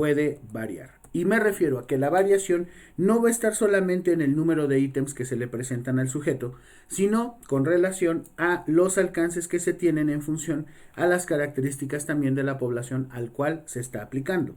puede variar. Y me refiero a que la variación no va a estar solamente en el número de ítems que se le presentan al sujeto, sino con relación a los alcances que se tienen en función a las características también de la población al cual se está aplicando.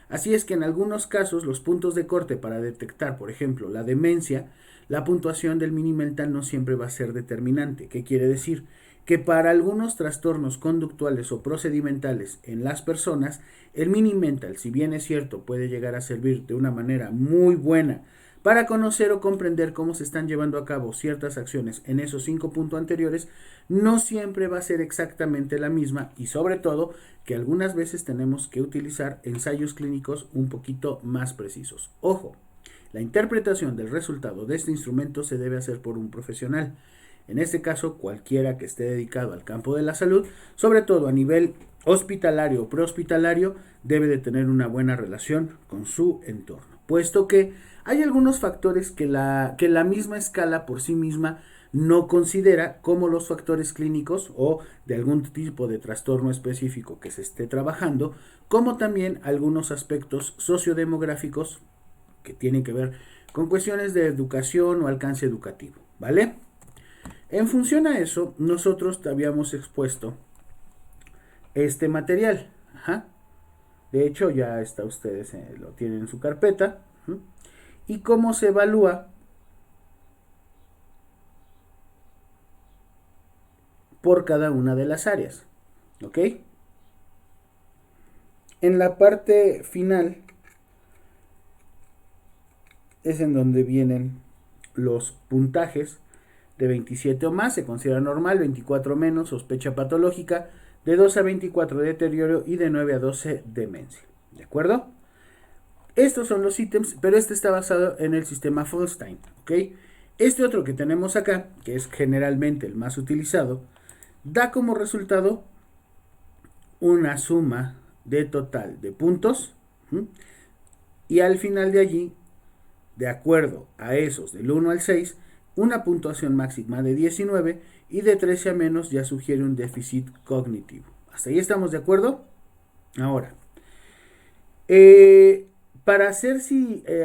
Así es que en algunos casos los puntos de corte para detectar, por ejemplo, la demencia, la puntuación del mini mental no siempre va a ser determinante. ¿Qué quiere decir? Que para algunos trastornos conductuales o procedimentales en las personas, el mini mental, si bien es cierto, puede llegar a servir de una manera muy buena para conocer o comprender cómo se están llevando a cabo ciertas acciones en esos 5 puntos anteriores, no siempre va a ser exactamente la misma y sobre todo que algunas veces tenemos que utilizar ensayos clínicos un poquito más precisos. Ojo, la interpretación del resultado de este instrumento se debe hacer por un profesional. En este caso, cualquiera que esté dedicado al campo de la salud, sobre todo a nivel hospitalario o prehospitalario, debe de tener una buena relación con su entorno, puesto que hay algunos factores que la misma escala por sí misma no considera, como los factores clínicos o de algún tipo de trastorno específico que se esté trabajando, como también algunos aspectos sociodemográficos que tienen que ver con cuestiones de educación o alcance educativo, ¿vale? En función a eso, nosotros te habíamos expuesto este material. Ajá. De hecho, ya está, ustedes lo tienen en su carpeta. Y cómo se evalúa por cada una de las áreas. ¿Ok? En la parte final es en donde vienen los puntajes. De 27 o más se considera normal, 24 menos sospecha patológica, de 12 a 24 deterioro y de 9 a 12 demencia. ¿De acuerdo? Estos son los ítems, pero este está basado en el sistema Feinstein. ¿Ok? Este otro que tenemos acá, que es generalmente el más utilizado, da como resultado una suma de total de puntos. Y al final de allí, de acuerdo a esos del 1 al 6, una puntuación máxima de 19 y de 13 a menos ya sugiere un déficit cognitivo. ¿Hasta ahí estamos de acuerdo? Ahora, para hacer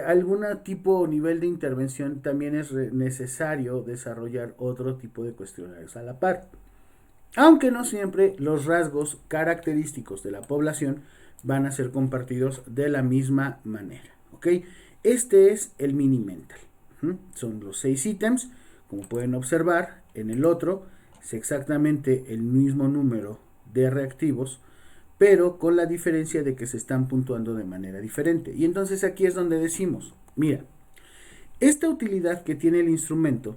algún tipo o nivel de intervención también es necesario desarrollar otro tipo de cuestionarios a la par. Aunque no siempre los rasgos característicos de la población van a ser compartidos de la misma manera. ¿Ok? Este es el mini mental. Son los 6 ítems. Como pueden observar, en el otro es exactamente el mismo número de reactivos, pero con la diferencia de que se están puntuando de manera diferente. Y entonces aquí es donde decimos, mira, esta utilidad que tiene el instrumento,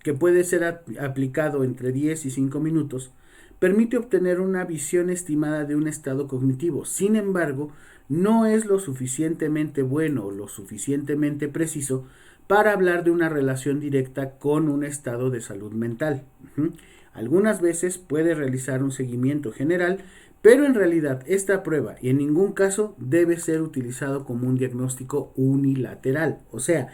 que puede ser aplicado entre 10 y 5 minutos, permite obtener una visión estimada de un estado cognitivo. Sin embargo, no es lo suficientemente bueno o lo suficientemente preciso para hablar de una relación directa con un estado de salud mental. Algunas veces puede realizar un seguimiento general, pero en realidad esta prueba y en ningún caso debe ser utilizado como un diagnóstico unilateral. O sea,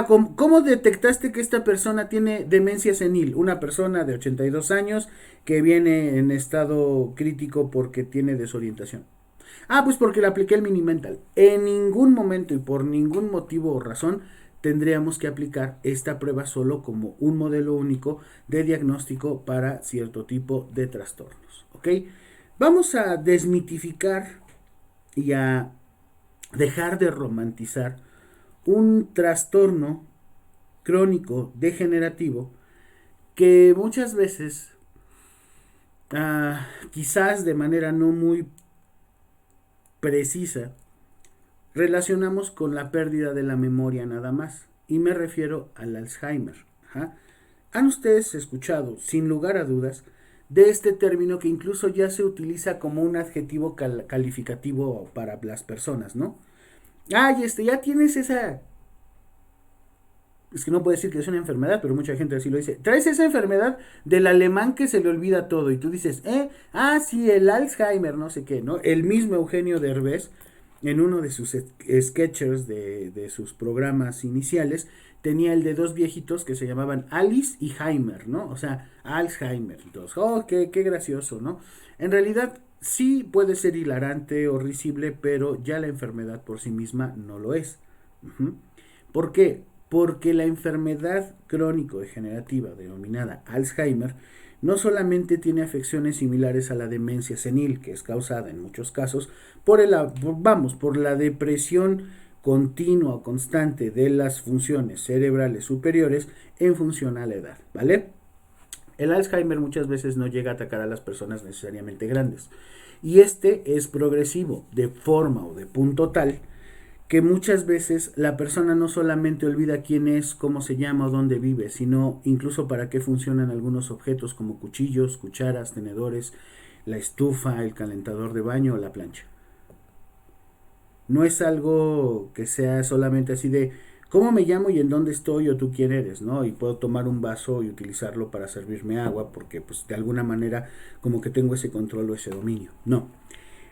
¿cómo detectaste que esta persona tiene demencia senil? Una persona de 82 años que viene en estado crítico porque tiene desorientación. Pues porque le apliqué el mini mental. En ningún momento y por ningún motivo o razón tendríamos que aplicar esta prueba solo como un modelo único de diagnóstico para cierto tipo de trastornos. ¿Ok? Vamos a desmitificar y a dejar de romantizar un trastorno crónico degenerativo que muchas veces, quizás de manera no muy precisa, relacionamos con la pérdida de la memoria nada más. Y me refiero al Alzheimer. ¿Han ustedes escuchado, sin lugar a dudas, de este término que incluso ya se utiliza como un adjetivo calificativo para las personas, ¿no? Ya tienes esa... Es que no puedo decir que es una enfermedad, pero mucha gente así lo dice. Traes esa enfermedad del alemán que se le olvida todo. Y tú dices, sí, el Alzheimer, no sé qué, ¿no? El mismo Eugenio Derbez, en uno de sus sketches de sus programas iniciales, tenía el de dos viejitos que se llamaban Alice y Heimer, ¿no? O sea, Alzheimer. Entonces, qué gracioso, ¿no? En realidad Sí puede ser hilarante o risible, pero ya la enfermedad por sí misma no lo es. Ujú. ¿Por qué? Porque la enfermedad crónico-degenerativa denominada Alzheimer no solamente tiene afecciones similares a la demencia senil, que es causada en muchos casos por la depresión continua o constante de las funciones cerebrales superiores en función a la edad, ¿vale? El Alzheimer muchas veces no llega a atacar a las personas necesariamente grandes. Y este es progresivo, de forma o de punto tal que muchas veces la persona no solamente olvida quién es, cómo se llama o dónde vive, sino incluso para qué funcionan algunos objetos como cuchillos, cucharas, tenedores, la estufa, el calentador de baño o la plancha. No es algo que sea solamente así de cómo me llamo y en dónde estoy o tú quién eres, ¿no? Y puedo tomar un vaso y utilizarlo para servirme agua porque pues de alguna manera como que tengo ese control o ese dominio. No,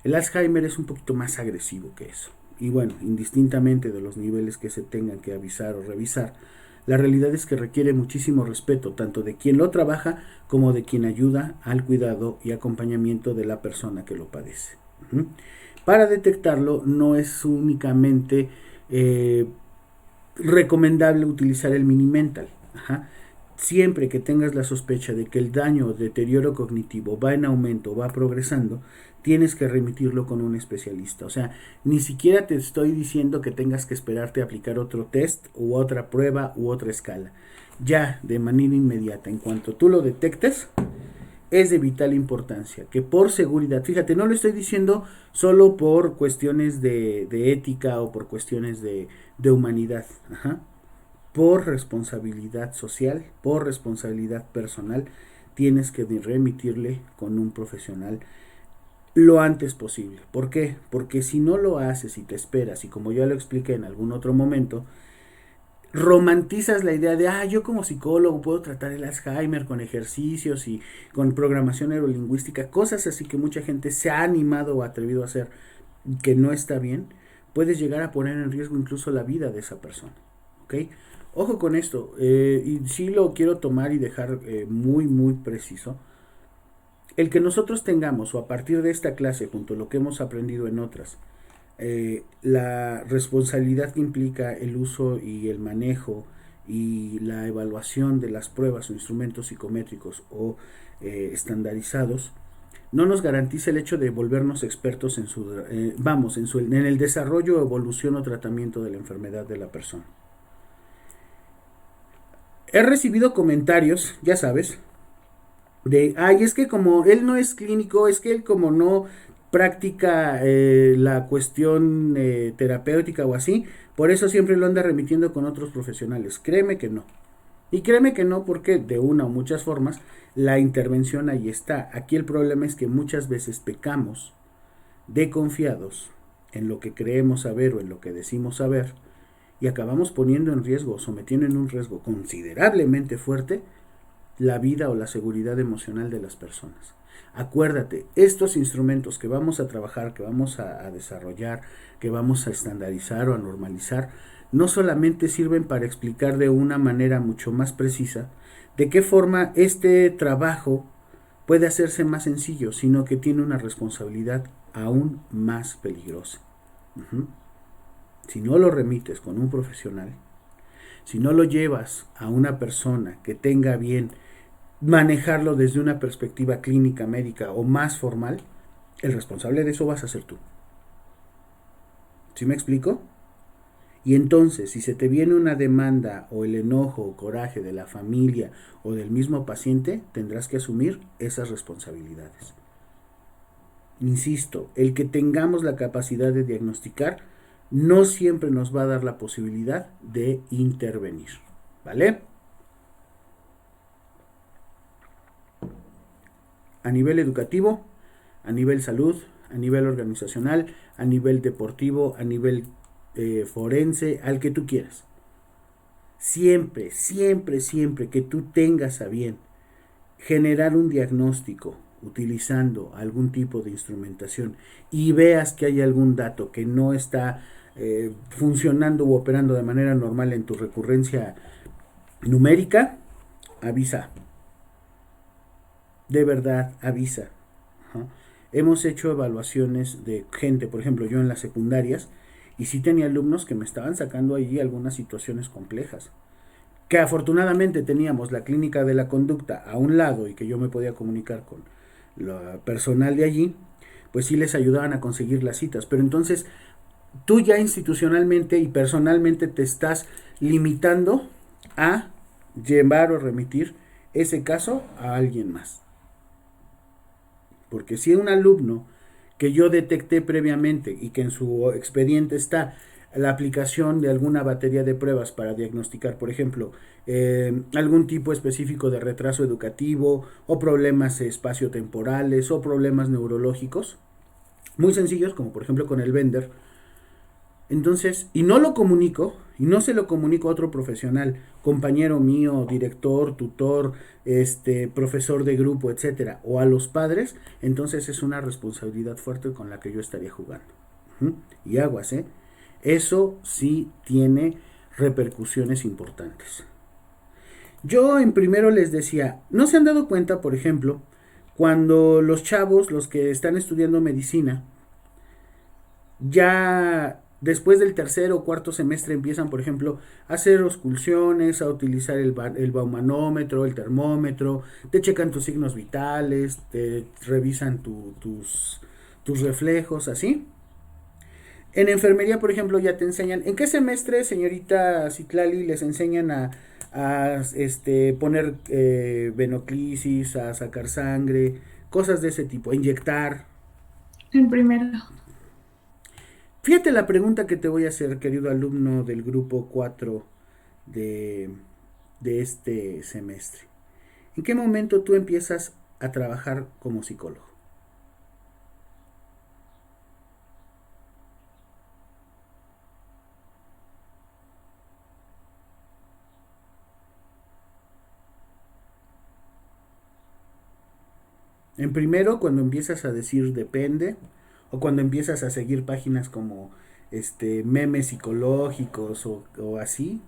el Alzheimer es un poquito más agresivo que eso. Y bueno, indistintamente de los niveles que se tengan que avisar o revisar, la realidad es que requiere muchísimo respeto, tanto de quien lo trabaja como de quien ayuda al cuidado y acompañamiento de la persona que lo padece. Uh-huh. Para detectarlo no es únicamente eh, recomendable utilizar el mini mental. Ajá. Siempre que tengas la sospecha de que el daño o deterioro cognitivo va en aumento, va progresando, tienes que remitirlo con un especialista. O sea, ni siquiera te estoy diciendo que tengas que esperarte a aplicar otro test u otra prueba u otra escala. Ya, de manera inmediata, en cuanto tú lo detectes, es de vital importancia que por seguridad, fíjate, no lo estoy diciendo solo por cuestiones de ética o por cuestiones de humanidad, ajá, por responsabilidad social, por responsabilidad personal, tienes que remitirle con un profesional lo antes posible. ¿Por qué? Porque si no lo haces y te esperas, y como ya lo expliqué en algún otro momento, romantizas la idea de, yo como psicólogo puedo tratar el Alzheimer con ejercicios y con programación neurolingüística, cosas así que mucha gente se ha animado o atrevido a hacer, que no está bien, puedes llegar a poner en riesgo incluso la vida de esa persona. ¿Ok? Ojo con esto, y sí lo quiero tomar y dejar muy, muy preciso. El que nosotros tengamos, o a partir de esta clase, junto a lo que hemos aprendido en otras, la responsabilidad que implica el uso y el manejo y la evaluación de las pruebas o instrumentos psicométricos o estandarizados, no nos garantiza el hecho de volvernos expertos en en el desarrollo, evolución o tratamiento de la enfermedad de la persona. He recibido comentarios, ya sabes, es que como él no es clínico, es que él como no practica la cuestión terapéutica o así, por eso siempre lo anda remitiendo con otros profesionales. Créeme que no. Y créeme que no, porque de una o muchas formas la intervención ahí está. Aquí el problema es que muchas veces pecamos de confiados en lo que creemos saber o en lo que decimos saber y acabamos poniendo en riesgo, sometiendo en un riesgo considerablemente fuerte la vida o la seguridad emocional de las personas. Acuérdate, estos instrumentos que vamos a trabajar, que vamos a desarrollar, que vamos a estandarizar o a normalizar, no solamente sirven para explicar de una manera mucho más precisa de qué forma este trabajo puede hacerse más sencillo, sino que tiene una responsabilidad aún más peligrosa. Uh-huh. Si no lo remites con un profesional, si no lo llevas a una persona que tenga bien manejarlo desde una perspectiva clínica, médica o más formal, el responsable de eso vas a ser tú. ¿Sí me explico? Y entonces, si se te viene una demanda o el enojo o coraje de la familia o del mismo paciente, tendrás que asumir esas responsabilidades. Insisto, el que tengamos la capacidad de diagnosticar no siempre nos va a dar la posibilidad de intervenir. ¿Vale? A nivel educativo, a nivel salud, a nivel organizacional, a nivel deportivo, a nivel forense, al que tú quieras. Siempre, siempre, siempre que tú tengas a bien generar un diagnóstico utilizando algún tipo de instrumentación y veas que hay algún dato que no está funcionando u operando de manera normal en tu recurrencia numérica, avisa. De verdad, avisa. Ajá. hemos hecho evaluaciones de gente, por ejemplo, yo en las secundarias, y sí tenía alumnos que me estaban sacando allí algunas situaciones complejas. Que afortunadamente teníamos la clínica de la conducta a un lado y que yo me podía comunicar con la personal de allí, pues sí les ayudaban a conseguir las citas. Pero entonces tú ya institucionalmente y personalmente te estás limitando a llevar o remitir ese caso a alguien más. Porque si un alumno que yo detecté previamente y que en su expediente está la aplicación de alguna batería de pruebas para diagnosticar, por ejemplo, algún tipo específico de retraso educativo o problemas espaciotemporales o problemas neurológicos, muy sencillos, como por ejemplo con el Bender. Entonces, y no lo comunico, y no se lo comunico a otro profesional, compañero mío, director, tutor, profesor de grupo, etcétera, o a los padres, entonces es una responsabilidad fuerte con la que yo estaría jugando. Y aguas, ¿eh? Eso sí tiene repercusiones importantes. Yo en primero les decía, ¿no se han dado cuenta, por ejemplo, cuando los chavos, los que están estudiando medicina, ya después del tercer o cuarto semestre empiezan, por ejemplo, a hacer auscultaciones, a utilizar el baumanómetro, el termómetro, te checan tus signos vitales, te revisan tus reflejos, así? En enfermería, por ejemplo, ya te enseñan, ¿en qué semestre, señorita Citlali, les enseñan a poner venoclisis, a sacar sangre, cosas de ese tipo, a inyectar? En primero. Fíjate la pregunta que te voy a hacer, querido alumno del grupo 4 de, de este semestre. ¿En qué momento tú empiezas a trabajar como psicólogo? En primero, cuando empiezas a decir depende, o cuando empiezas a seguir páginas como memes psicológicos o así.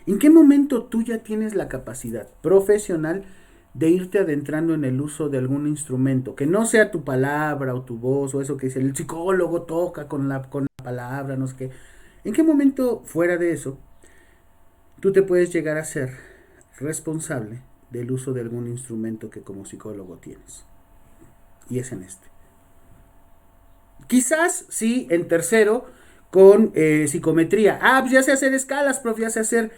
¿En qué momento tú ya tienes la capacidad profesional de irte adentrando en el uso de algún instrumento, que no sea tu palabra o tu voz o eso que dice el psicólogo toca con la palabra, no sé qué? ¿En qué momento fuera de eso tú te puedes llegar a ser responsable del uso de algún instrumento que como psicólogo tienes? Y es en este. Quizás sí, en tercero, con psicometría. Ah, pues ya sé hacer escalas, profe, ya sé hacer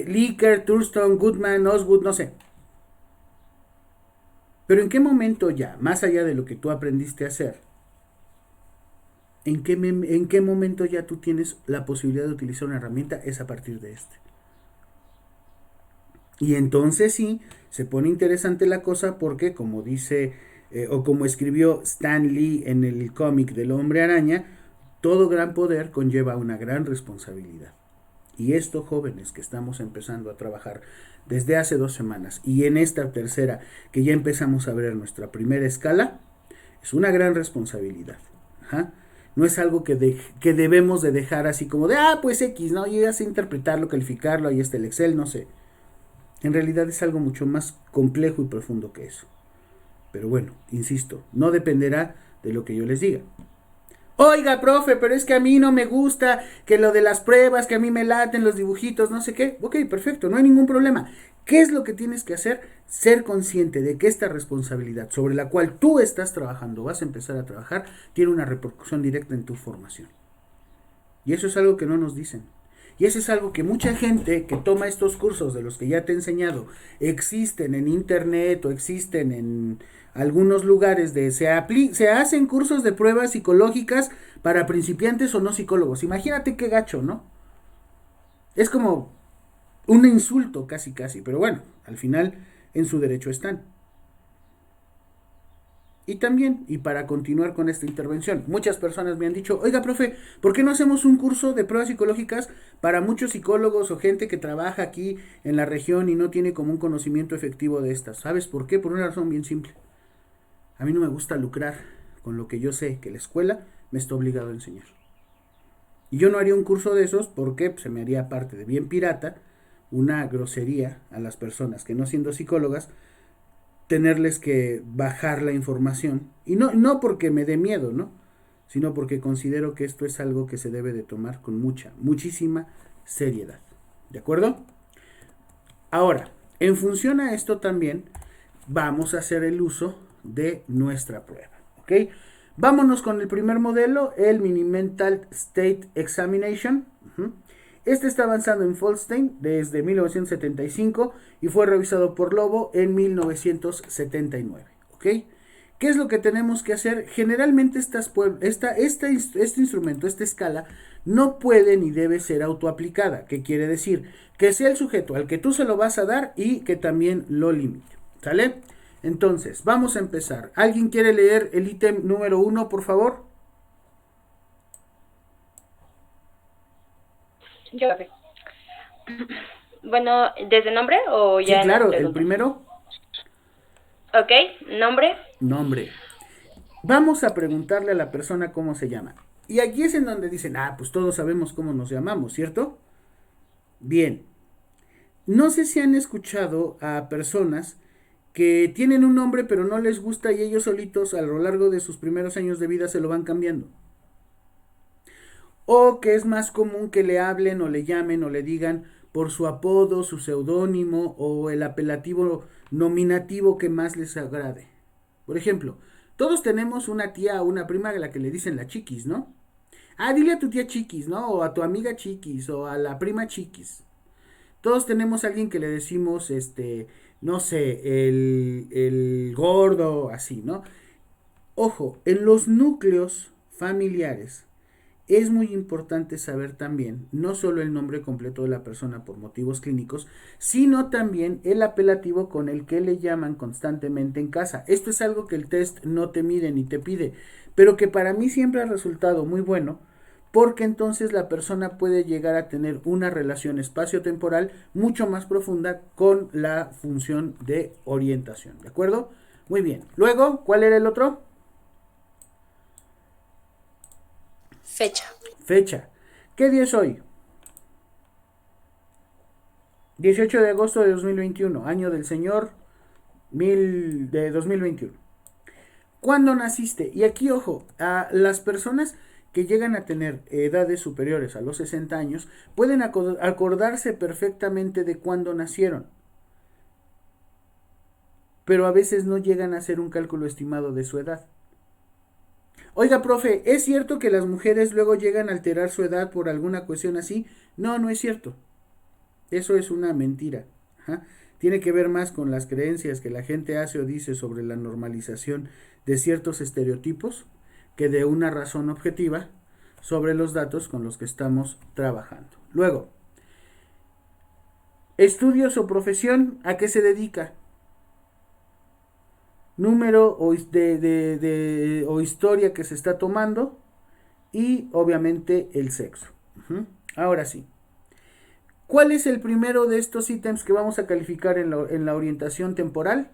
Likert, Thurston, Goodman, Osgood, no sé. Pero ¿en qué momento ya, más allá de lo que tú aprendiste a hacer, en qué momento ya tú tienes la posibilidad de utilizar una herramienta? Es a partir de este. Y entonces sí, se pone interesante la cosa porque como dice, o como escribió Stan Lee en el cómic del Hombre Araña, todo gran poder conlleva una gran responsabilidad. Y esto, jóvenes, que estamos empezando a trabajar desde hace 2 semanas y en esta tercera, que ya empezamos a ver nuestra primera escala, es una gran responsabilidad. Ajá. No es algo que debemos de dejar así como de, pues X, ¿no? Yo ya sé interpretarlo, calificarlo, ahí está el Excel, no sé. En realidad es algo mucho más complejo y profundo que eso. Pero bueno, insisto, no dependerá de lo que yo les diga. Oiga, profe, pero es que a mí no me gusta que lo de las pruebas, que a mí me laten los dibujitos, no sé qué. Ok, perfecto, no hay ningún problema. ¿Qué es lo que tienes que hacer? Ser consciente de que esta responsabilidad sobre la cual tú estás trabajando, vas a empezar a trabajar, tiene una repercusión directa en tu formación. Y eso es algo que no nos dicen. Y eso es algo que mucha gente que toma estos cursos de los que ya te he enseñado, existen en internet o existen en algunos lugares se hacen cursos de pruebas psicológicas para principiantes o no psicólogos. Imagínate qué gacho, ¿no? Es como un insulto casi casi, pero bueno, al final en su derecho están. Y también, y para continuar con esta intervención, muchas personas me han dicho, oiga, profe, ¿por qué no hacemos un curso de pruebas psicológicas para muchos psicólogos o gente que trabaja aquí en la región y no tiene como un conocimiento efectivo de estas? ¿Sabes por qué? Por una razón bien simple. A mí no me gusta lucrar con lo que yo sé que la escuela me está obligado a enseñar. Y yo no haría un curso de esos porque se me haría parte de bien pirata, una grosería a las personas que no siendo psicólogas tenerles que bajar la información. Y no porque me dé miedo, ¿no? Sino porque considero que esto es algo que se debe de tomar con muchísima seriedad. ¿De acuerdo? Ahora, en función a esto también vamos a hacer el uso de nuestra prueba. ¿Ok? Vámonos con el primer modelo, el Mini Mental State Examination. Este está avanzado en Folstein desde 1975 y fue revisado por Lobo en 1979. ¿Ok? ¿Qué es lo que tenemos que hacer? Generalmente este instrumento, esta escala, no puede ni debe ser autoaplicada. ¿Qué quiere decir? Que sea el sujeto al que tú se lo vas a dar y que también lo limite. ¿Sale? Entonces, vamos a empezar. ¿Alguien quiere leer el ítem número 1, por favor? Yo. Bueno, ¿desde nombre o Sí, ya en las claro, el preguntas? primero, Ok, nombre. nombre. Vamos a preguntarle a la persona cómo se llama. Y aquí es en donde dicen, pues todos sabemos cómo nos llamamos, ¿cierto? Bien. No sé si han escuchado a personas que tienen un nombre pero no les gusta y ellos solitos a lo largo de sus primeros años de vida se lo van cambiando. O que es más común que le hablen o le llamen o le digan por su apodo, su seudónimo o el apelativo nominativo que más les agrade. Por ejemplo, todos tenemos una tía o una prima a la que le dicen la chiquis, ¿no? Dile a tu tía chiquis, ¿no? O a tu amiga chiquis o a la prima chiquis. Todos tenemos a alguien que le decimos, no sé, el gordo, así, ¿no? Ojo, en los núcleos familiares es muy importante saber también no solo el nombre completo de la persona por motivos clínicos, sino también el apelativo con el que le llaman constantemente en casa. Esto es algo que el test no te mide ni te pide, pero que para mí siempre ha resultado muy bueno porque entonces la persona puede llegar a tener una relación espacio-temporal mucho más profunda con la función de orientación, ¿de acuerdo? Muy bien. Luego, ¿cuál era el otro? Fecha. Fecha. ¿Qué día es hoy? 18 de agosto de 2021, año del Señor de 2021. ¿Cuándo naciste? Y aquí, ojo, a las personas que llegan a tener edades superiores a los 60 años pueden acordarse perfectamente de cuándo nacieron, pero a veces no llegan a hacer un cálculo estimado de su edad. Oiga, profe, ¿es cierto que las mujeres luego llegan a alterar su edad por alguna cuestión así? No, no es cierto. Eso es una mentira. Ajá. Tiene que ver más con las creencias que la gente hace o dice sobre la normalización de ciertos estereotipos que de una razón objetiva sobre los datos con los que estamos trabajando. Luego, estudios o profesión, ¿a qué se dedica? Número o historia que se está tomando y obviamente el sexo. Ahora sí. ¿Cuál es el primero de estos ítems que vamos a calificar en la orientación temporal?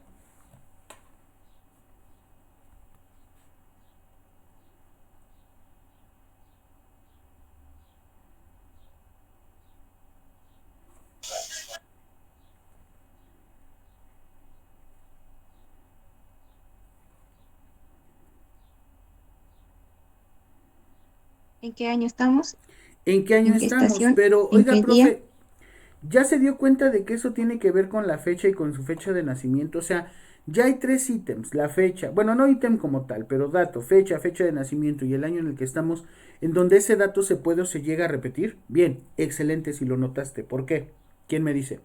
¿En qué año estamos? ¿En qué año ¿En qué estamos? estación? Pero, ¿En oiga, qué día? profe, ¿ya se dio cuenta de que eso tiene que ver con la fecha y con su fecha de nacimiento? O sea, ya hay tres ítems, la fecha, bueno, no ítem como tal, pero dato, fecha, fecha de nacimiento y el año en el que estamos, en donde ese dato se puede o se llega a repetir. Bien, excelente si lo notaste. ¿Por qué? ¿Quién me dice?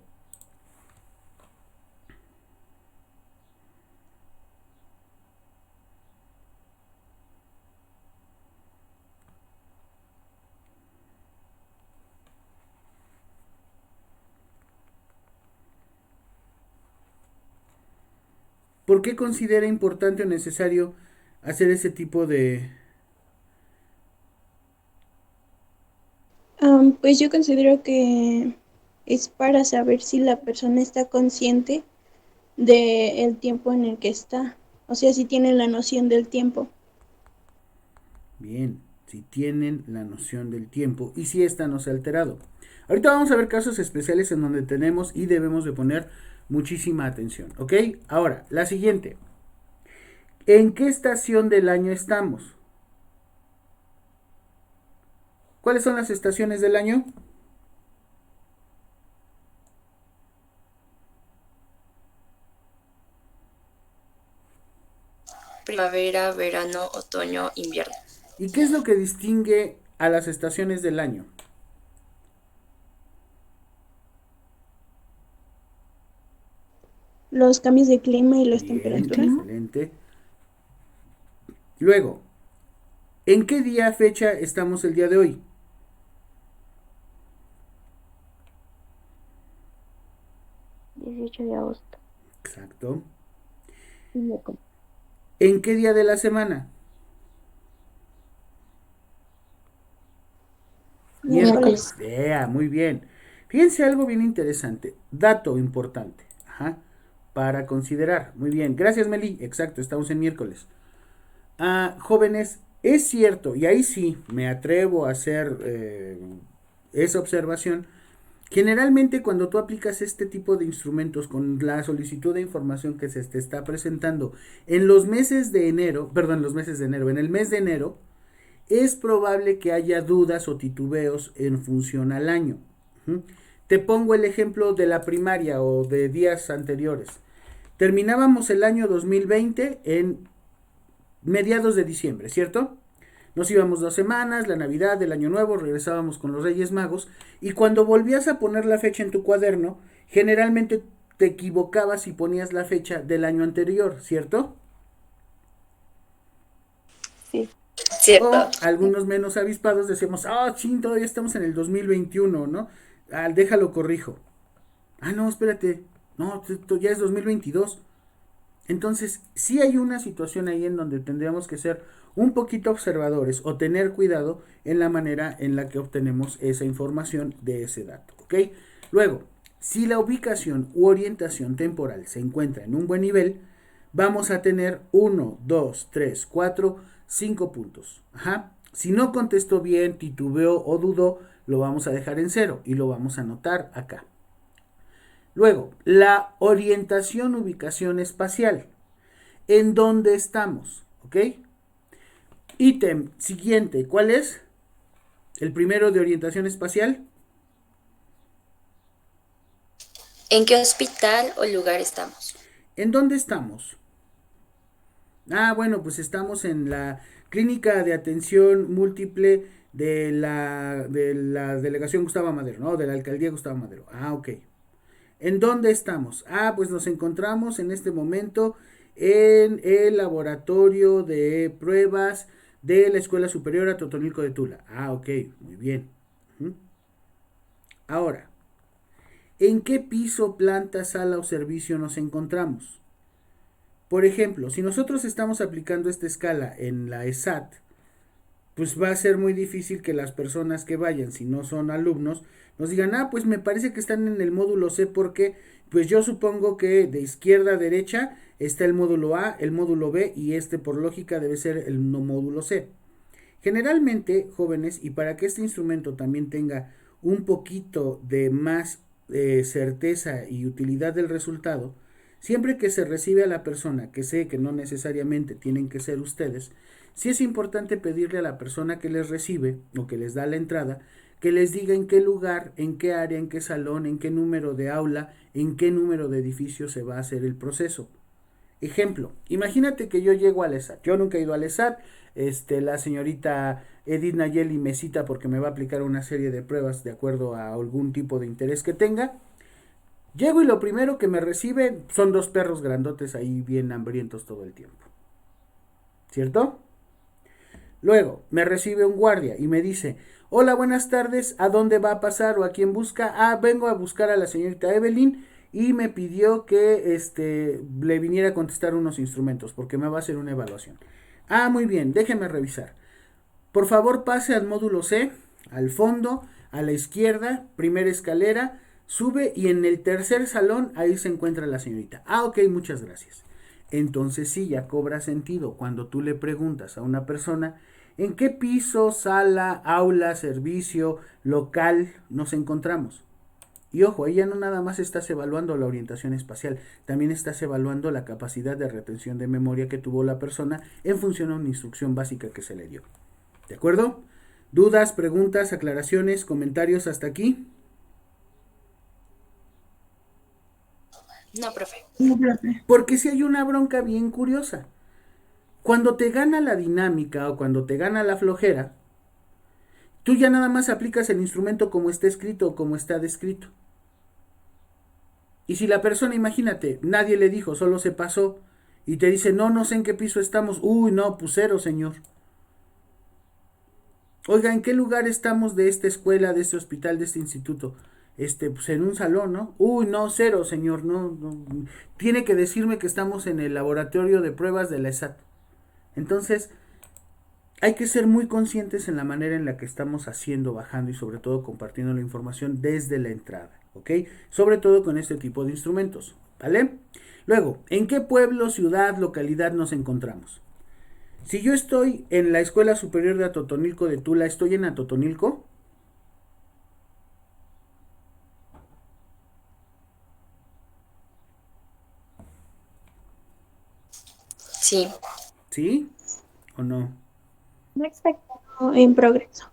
¿Por qué considera importante o necesario hacer ese tipo de... Pues yo considero que es para saber si la persona está consciente del tiempo en el que está, o sea, si tiene la noción del tiempo. Bien, si tienen la noción del tiempo y si ésta no se ha alterado. Ahorita vamos a ver casos especiales en donde tenemos y debemos de poner muchísima atención, ¿ok? Ahora, la siguiente. ¿En qué estación del año estamos? ¿Cuáles son las estaciones del año? Primavera, verano, otoño, invierno. ¿Y qué es lo que distingue a las estaciones del año? Los cambios de clima y las Bien, temperaturas. excelente. Luego, ¿en qué día, fecha estamos el día de hoy? 18 de agosto. Exacto. Miércoles. ¿En qué día de la semana? Miércoles. Muy bien. Fíjense algo bien interesante. Dato importante. Ajá. Para considerar. Muy bien. Gracias, Meli. Exacto, estamos en miércoles. Jóvenes, es cierto, y ahí sí me atrevo a hacer esa observación. Generalmente cuando tú aplicas este tipo de instrumentos con la solicitud de información que se te está presentando en los meses de enero, perdón, los meses de enero, en el mes de enero, es probable que haya dudas o titubeos en función al año. Te pongo el ejemplo de la primaria o de días anteriores. Terminábamos el año 2020 en mediados de diciembre, ¿cierto? Nos íbamos 2 semanas, la Navidad, el Año Nuevo, regresábamos con los Reyes Magos y cuando volvías a poner la fecha en tu cuaderno, generalmente te equivocabas y ponías la fecha del año anterior, ¿cierto? Sí. Cierto. O algunos menos avispados decíamos, ching, todavía estamos en el 2021, ¿no? Déjalo corrijo. No, espérate, no, ya es 2022. Entonces, sí hay una situación ahí en donde tendríamos que ser un poquito observadores o tener cuidado en la manera en la que obtenemos esa información de ese dato, ¿ok? Luego, si la ubicación u orientación temporal se encuentra en un buen nivel, vamos a tener 1, 2, 3, 4, 5 puntos. Ajá. Si no contestó bien, titubeó o dudó, lo vamos a dejar en 0 y lo vamos a anotar acá. Luego, la orientación, ubicación espacial. ¿En dónde estamos? ¿Ok? Ítem siguiente, ¿cuál es? El primero de orientación espacial. ¿En qué hospital o lugar estamos? ¿En dónde estamos? Bueno, pues estamos en la clínica de atención múltiple de la delegación Gustavo Madero, ¿no? De la alcaldía Gustavo Madero. Ok. ¿En dónde estamos? Pues nos encontramos en este momento en el laboratorio de pruebas de la Escuela Superior a Totonilco de Tula. Ok, muy bien. Ahora, ¿en qué piso, planta, sala o servicio nos encontramos? Por ejemplo, si nosotros estamos aplicando esta escala en la ESAT, pues va a ser muy difícil que las personas que vayan, si no son alumnos, nos digan, pues me parece que están en el módulo C porque, pues yo supongo que de izquierda a derecha está el módulo A, el módulo B y este por lógica debe ser el módulo C. Generalmente, jóvenes, y para que este instrumento también tenga un poquito de más certeza y utilidad del resultado, siempre que se recibe a la persona, que sé que no necesariamente tienen que ser ustedes, sí es importante pedirle a la persona que les recibe o que les da la entrada, que les diga en qué lugar, en qué área, en qué salón, en qué número de aula, en qué número de edificio se va a hacer el proceso. Ejemplo, imagínate que yo llego al ESAT, yo nunca he ido al ESAT, la señorita Edith Nayeli me cita porque me va a aplicar una serie de pruebas de acuerdo a algún tipo de interés que tenga. Llego y lo primero que me recibe son 2 perros grandotes ahí bien hambrientos todo el tiempo. ¿Cierto? Luego me recibe un guardia y me dice, hola, buenas tardes, ¿a dónde va a pasar o a quién busca? Vengo a buscar a la señorita Evelyn y me pidió que le viniera a contestar unos instrumentos porque me va a hacer una evaluación. Muy bien, déjeme revisar. Por favor, pase al módulo C, al fondo, a la izquierda, primera escalera, sube y en el tercer salón ahí se encuentra la señorita. Ok, muchas gracias. Entonces sí, ya cobra sentido cuando tú le preguntas a una persona en qué piso, sala, aula, servicio, local nos encontramos. Y ojo, ahí ya no nada más estás evaluando la orientación espacial, también estás evaluando la capacidad de retención de memoria que tuvo la persona en función a una instrucción básica que se le dio. ¿De acuerdo? ¿Dudas, preguntas, aclaraciones, comentarios hasta aquí? No, profe. No, profe. Porque si hay una bronca bien curiosa. Cuando te gana la dinámica o cuando te gana la flojera, tú ya nada más aplicas el instrumento como está escrito o como está descrito. Y si la persona, imagínate, nadie le dijo, solo se pasó y te dice, no, no sé en qué piso estamos. Uy, no, pues 0, señor. Oiga, ¿en qué lugar estamos de esta escuela, de este hospital, de este instituto? Pues en un salón, ¿no? Uy, no, 0, señor, no, no. Tiene que decirme que estamos en el laboratorio de pruebas de la ESAT. Entonces, hay que ser muy conscientes en la manera en la que estamos haciendo, bajando y sobre todo compartiendo la información desde la entrada, ¿ok? Sobre todo con este tipo de instrumentos, ¿vale? Luego, ¿en qué pueblo, ciudad, localidad nos encontramos? Si yo estoy en la Escuela Superior de Atotonilco de Tula, ¿estoy en Atotonilco? Sí. ¿Sí o no? No expecto en progreso.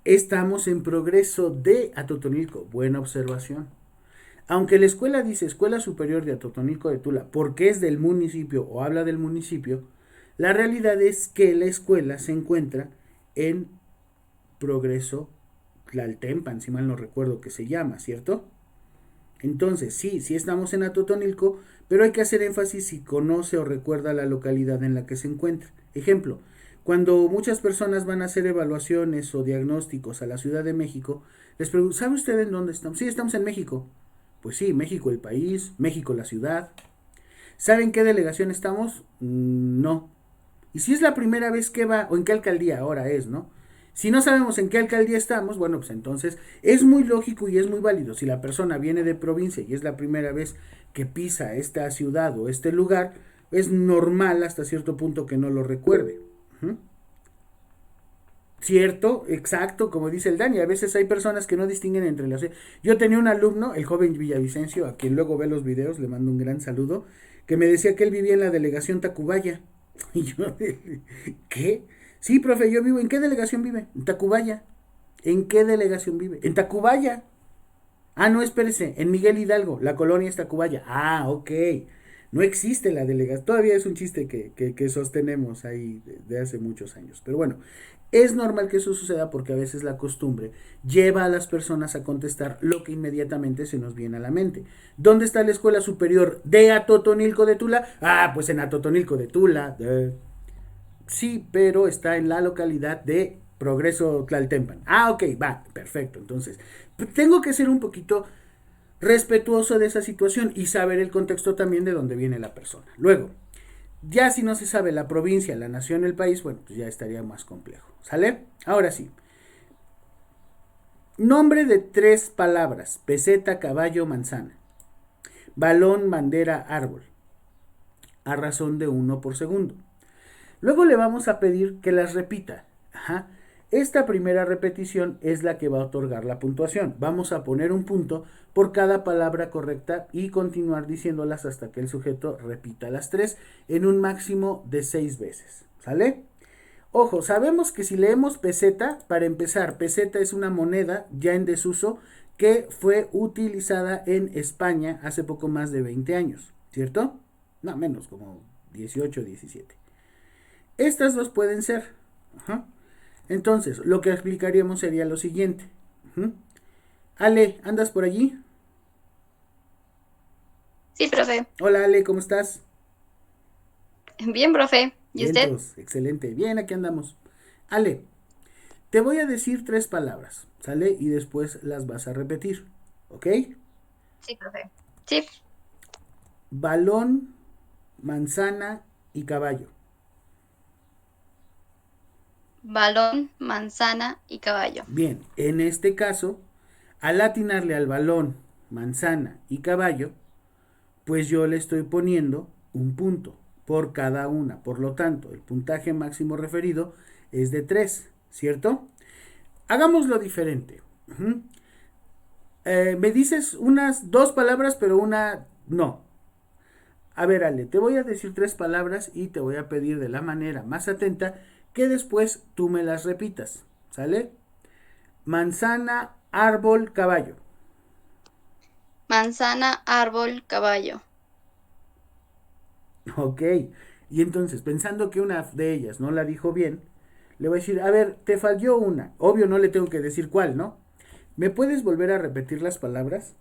Estamos en progreso de Atotonilco. Buena observación. Aunque la escuela dice Escuela Superior de Atotonilco de Tula porque es del municipio o habla del municipio, la realidad es que la escuela se encuentra en Progreso Tlaltempan, si mal no recuerdo que se llama, ¿cierto? Entonces, sí estamos en Atotonilco, pero hay que hacer énfasis si conoce o recuerda la localidad en la que se encuentra. Ejemplo, cuando muchas personas van a hacer evaluaciones o diagnósticos a la Ciudad de México, les pregunto, ¿sabe usted en dónde estamos? Sí, estamos en México. Pues sí, México el país, México la ciudad. ¿Saben qué delegación estamos? No. Y si es la primera vez que va, o en qué alcaldía ahora es, ¿no? Si no sabemos en qué alcaldía estamos, bueno, pues entonces es muy lógico y es muy válido. Si la persona viene de provincia y es la primera vez que pisa esta ciudad o este lugar, es normal hasta cierto punto que no lo recuerde. Cierto, exacto, como dice el Dani, a veces hay personas que no distinguen entre las... Yo tenía un alumno, el joven Villavicencio, a quien luego ve los videos, le mando un gran saludo, que me decía que él vivía en la delegación Tacubaya. Y yo, ¿qué? Sí, profe, yo vivo, ¿en qué delegación vive? En Tacubaya. ¿En qué delegación vive? En Tacubaya. Ah, no, espérese, en Miguel Hidalgo, la colonia es Tacubaya. Ah, ok. No existe la delegación, todavía es un chiste que sostenemos ahí de hace muchos años. Pero bueno, es normal que eso suceda porque a veces la costumbre lleva a las personas a contestar lo que inmediatamente se nos viene a la mente. ¿Dónde está la escuela superior de Atotonilco de Tula? Ah, pues en Atotonilco de Tula. Sí, pero está en la localidad de Progreso Tlaltempan. Ah, ok, va, perfecto. Entonces, tengo que ser un poquito respetuoso de esa situación y saber el contexto también de dónde viene la persona. Luego, ya si no se sabe la provincia, la nación, el país, bueno, pues ya estaría más complejo. ¿Sale? Ahora sí. Nombre de 3 palabras: peseta, caballo, manzana. Balón, bandera, árbol. A razón de 1 por segundo. Luego le vamos a pedir que las repita. Ajá. Esta primera repetición es la que va a otorgar la puntuación. Vamos a poner un punto por cada palabra correcta y continuar diciéndolas hasta que el sujeto repita las 3 en un máximo de 6 veces. ¿Sale? Ojo, sabemos que si leemos peseta, para empezar, peseta es una moneda ya en desuso que fue utilizada en España hace poco más de 20 años, ¿cierto? No, menos, como 18, 17. Estas dos pueden ser. Ajá. Entonces, lo que explicaríamos sería lo siguiente. Ale, ¿andas por allí? Sí, profe. Hola Ale, ¿cómo estás? Bien, profe. ¿Y usted? Vientos, excelente. Bien, aquí andamos. Ale, te voy a decir 3 palabras, ¿sale? Y después las vas a repetir, ¿ok? Sí, profe. Sí. Balón, manzana y caballo. Balón, manzana y caballo. Bien, en este caso, al atinarle al balón, manzana y caballo, pues yo le estoy poniendo un punto por cada una. Por lo tanto, el puntaje máximo referido es de 3, ¿cierto? Hagámoslo diferente. Me dices unas 2 palabras, pero una no. A ver, Ale, te voy a decir 3 palabras y te voy a pedir de la manera más atenta que después tú me las repitas. ¿Sale? Manzana, árbol, caballo. Manzana, árbol, caballo. Ok. Y entonces, pensando que una de ellas no la dijo bien, le voy a decir, a ver, te falló una. Obvio no le tengo que decir cuál, ¿no? ¿Me puedes volver a repetir las palabras?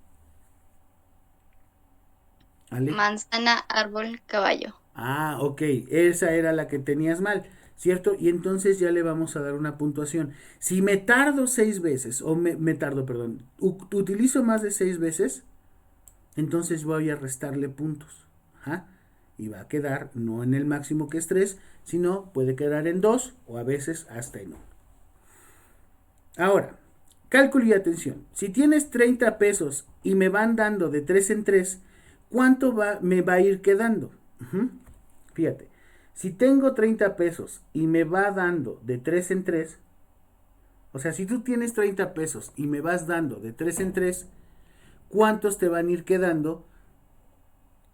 Ale. Manzana, árbol, caballo. Ah, ok, esa era la que tenías mal, ¿cierto? Y entonces ya le vamos a dar una puntuación. Si me tardo 6 veces, o me tardo, perdón, utilizo más de 6 veces, entonces voy a restarle puntos. Ajá. Y va a quedar no en el máximo que es 3, sino puede quedar en 2 o a veces hasta en 1. Ahora, cálculo y atención. Si tienes 30 pesos y me van dando de 3 en 3, ¿cuánto me va a ir quedando? Ujú. Fíjate, si tengo 30 pesos y me va dando de 3 en 3, o sea, si tú tienes 30 pesos y me vas dando de 3 en 3, ¿cuántos te van a ir quedando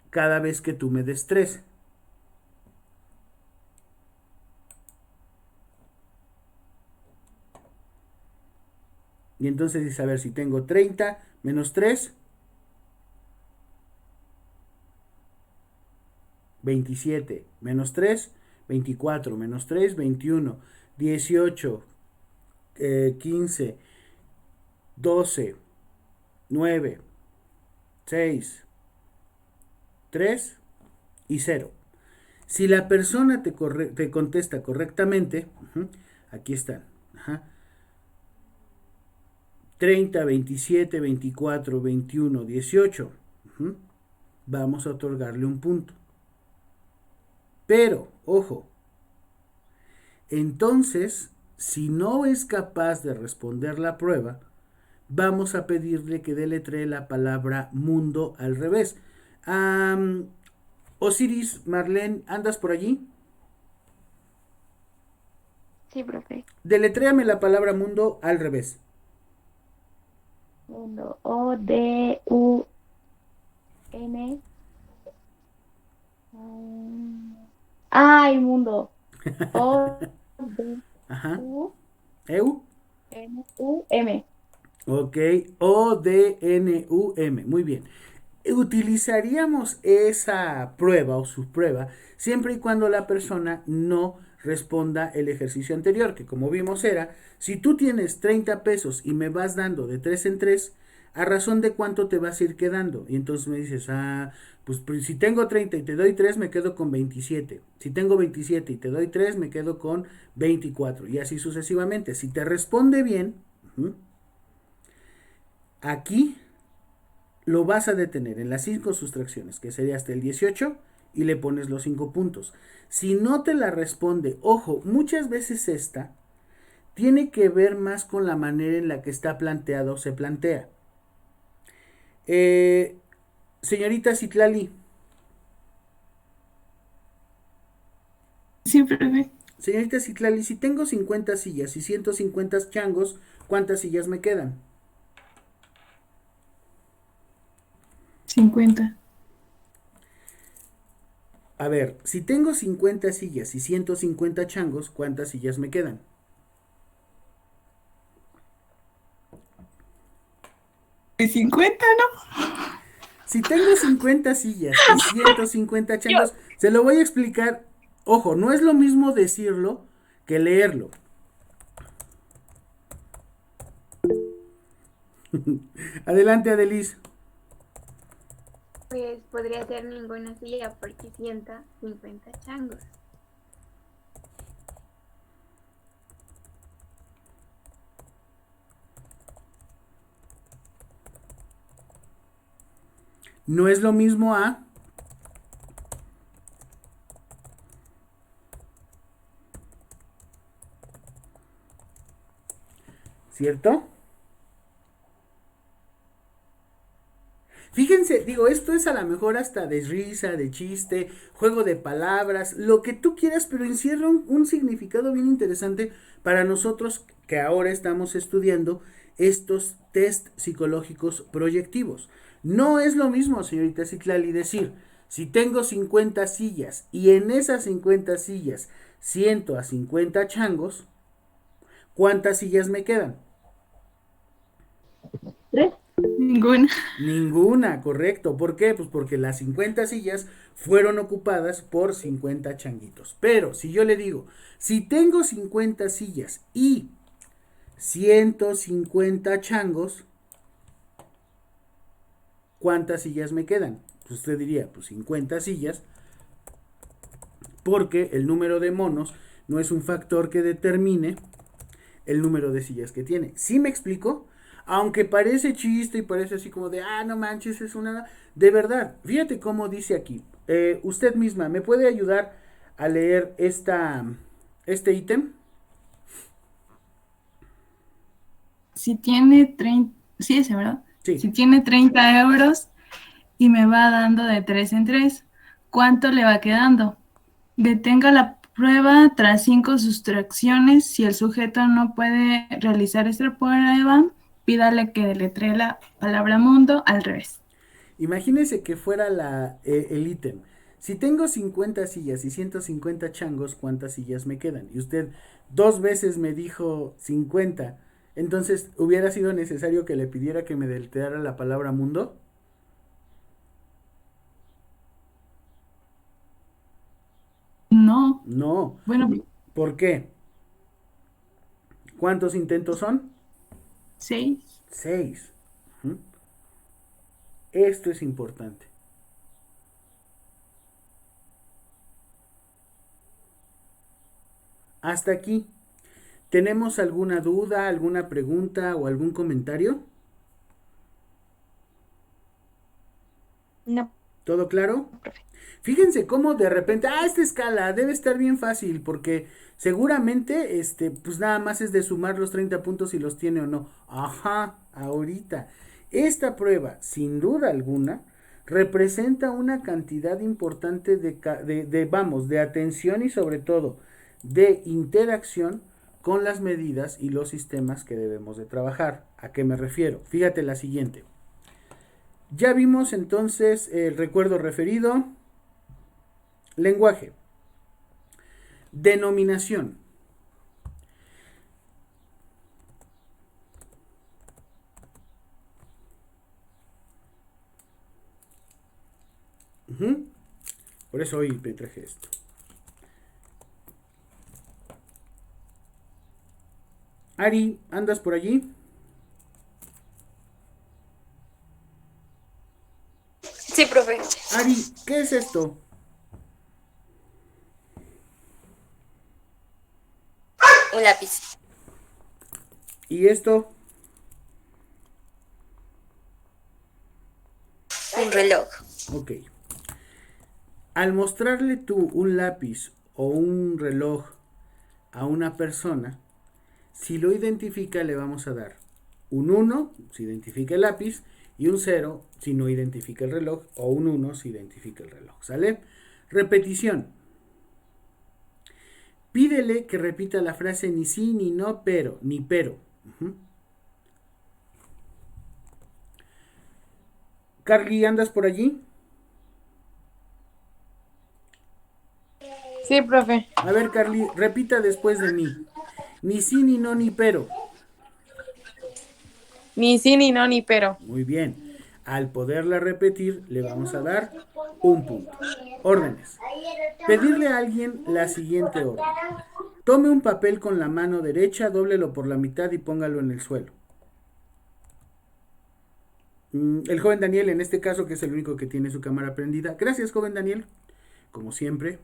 cada vez que tú me des 3? Y entonces dices, a ver, si tengo 30 menos 3, 27 menos 3, 24 menos 3, 21, 18, 15, 12, 9, 6, 3 y 0. Si la persona te contesta correctamente, aquí están. Ajá, 30, 27, 24, 21, 18. Vamos a otorgarle un punto. Pero, ojo, entonces, si no es capaz de responder la prueba, vamos a pedirle que deletree la palabra mundo al revés. Osiris, Marlene, ¿andas por allí? Sí, profe. Deletréame la palabra mundo al revés. Mundo. O-D-U-N. Ay, mundo. Ajá. O-D-U-N-U-M. Eu. Ok. O-D-N-U-M. Muy bien. Utilizaríamos esa prueba o subprueba siempre y cuando la persona no responda el ejercicio anterior, que como vimos era, si tú tienes 30 pesos y me vas dando de 3 en 3, a razón de cuánto te vas a ir quedando. Y entonces me dices, pues si tengo 30 y te doy 3, me quedo con 27. Si tengo 27 y te doy 3, me quedo con 24. Y así sucesivamente. Si te responde bien, aquí lo vas a detener en las 5 sustracciones, que sería hasta el 18, y le pones los 5 puntos. Si no te la responde, ojo, muchas veces esta tiene que ver más con la manera en la que está planteado o se plantea. Señorita Citlali. Sí, profe. Señorita Citlali, si tengo 50 sillas y 150 changos, ¿cuántas sillas me quedan? 50. A ver, si tengo 50 sillas y 150 changos, ¿cuántas sillas me quedan? 50, ¿no? Si tengo 50 sillas y 150 changos, se lo voy a explicar. Ojo, no es lo mismo decirlo que leerlo. Adelante, Adelis. Pues podría ser ninguna silla porque sienta 50 changos. No es lo mismo a... ¿Cierto? Fíjense fíjense, digo, esto es a lo mejor hasta de risa, de chiste, juego de palabras, lo que tú quieras, pero encierra un significado bien interesante para nosotros que ahora estamos estudiando estos test psicológicos proyectivos. No es lo mismo, señorita Citlali, decir, si tengo 50 sillas y en esas 50 sillas siento a 50 changos, ¿cuántas sillas me quedan? 3. Ninguna. Ninguna, correcto. ¿Por qué? Pues porque las 50 sillas fueron ocupadas por 50 changuitos. Pero si yo le digo, si tengo 50 sillas y 150 changos, ¿cuántas sillas me quedan? Pues usted diría, pues 50 sillas, porque el número de monos no es un factor que determine el número de sillas que tiene. ¿Sí me explico? Aunque parece chiste y parece así como de, no manches, es una... De verdad, fíjate cómo dice aquí. Usted misma, ¿me puede ayudar a leer este ítem? Si tiene 30, sí, ese, ¿verdad? Sí. Si tiene 30 euros y me va dando de 3 en 3, ¿cuánto le va quedando? Detenga la prueba tras 5 sustracciones. Si el sujeto no puede realizar esta prueba, pídale que deletree la palabra mundo al revés. Imagínese que fuera el ítem. Si tengo 50 sillas y 150 changos, ¿cuántas sillas me quedan? Y usted 2 veces me dijo 50. Entonces, ¿hubiera sido necesario que le pidiera que me deletreara la palabra mundo? No. No. Bueno, ¿Por qué? ¿Cuántos intentos son? 6. 6. Esto es importante. Hasta aquí. ¿Tenemos alguna duda, alguna pregunta o algún comentario? No. ¿Todo claro? Profe. Fíjense cómo de repente, esta escala debe estar bien fácil, porque seguramente, pues nada más es de sumar los 30 puntos si los tiene o no. Ajá, ahorita. Esta prueba, sin duda alguna, representa una cantidad importante de atención y sobre todo de interacción con las medidas y los sistemas que debemos de trabajar. ¿A qué me refiero? Fíjate la siguiente. Ya vimos entonces el recuerdo referido, lenguaje, denominación, por eso hoy me traje esto. Ari, ¿andas por allí? Sí, profe. Ari, ¿qué es esto? Un lápiz. ¿Y esto? Un reloj. Ok. Al mostrarle tú un lápiz o un reloj a una persona, si lo identifica le vamos a dar un 1 si identifica el lápiz y un 0 si no identifica el reloj, o un 1 si identifica el reloj, ¿sale? Repetición. Pídele que repita la frase ni sí, ni no, pero, ni pero. Carly, ¿andas por allí? Sí, profe. A ver, Carly, repita después de mí. Ni sí, ni no, ni pero. Ni sí, ni no, ni pero. Muy bien. Al poderla repetir, le vamos a dar un punto. Órdenes. Pedirle a alguien la siguiente orden. Tome un papel con la mano derecha, dóblelo por la mitad y póngalo en el suelo. El joven Daniel, en este caso, que es el único que tiene su cámara prendida. Gracias, joven Daniel. Como siempre.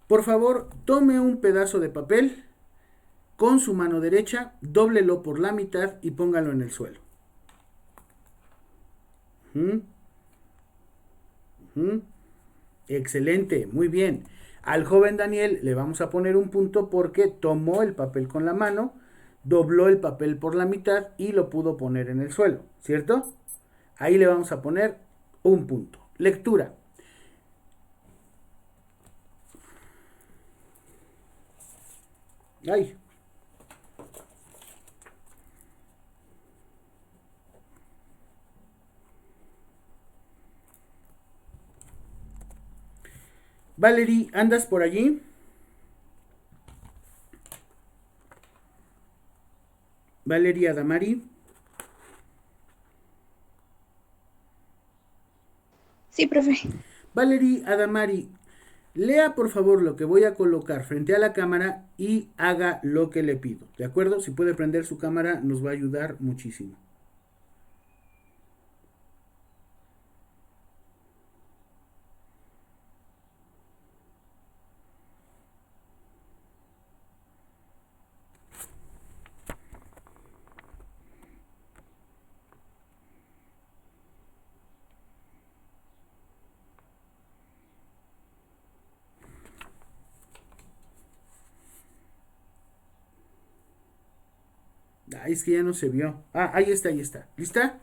Por favor, tome un pedazo de papel con su mano derecha, dóblelo por la mitad y póngalo en el suelo. Excelente, muy bien. Al joven Daniel le vamos a poner un punto porque tomó el papel con la mano, dobló el papel por la mitad y lo pudo poner en el suelo, ¿cierto? Ahí le vamos a poner un punto. Lectura. Ay. Valerie, ¿andas por allí? Valeria Adamari. Sí, profe. Valerie Adamari, lea por favor lo que voy a colocar frente a la cámara y haga lo que le pido. ¿De acuerdo? Si puede prender su cámara nos va a ayudar muchísimo. Ay, es que ya no se vio. Ah, ahí está, ahí está. ¿Lista?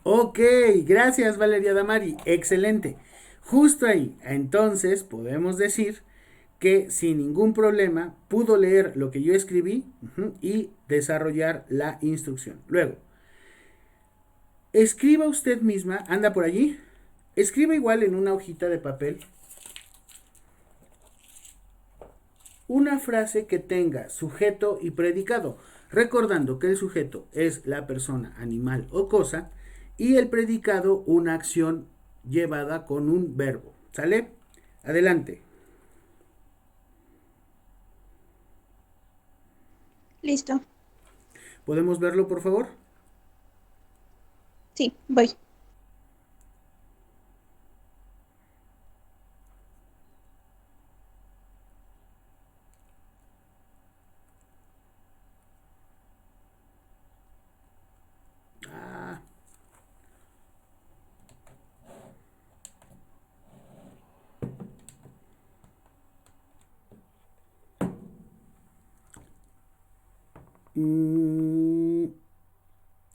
Ok, gracias Valeria Damari, excelente. Justo ahí, entonces podemos decir que sin ningún problema pudo leer lo que yo escribí y desarrollar la instrucción. Luego, escriba usted misma, anda por allí, escriba igual en una hojita de papel una frase que tenga sujeto y predicado, recordando que el sujeto es la persona, animal o cosa, y el predicado una acción llevada con un verbo. ¿Sale? Adelante. Listo. ¿Podemos verlo, por favor? Sí, voy. Ah.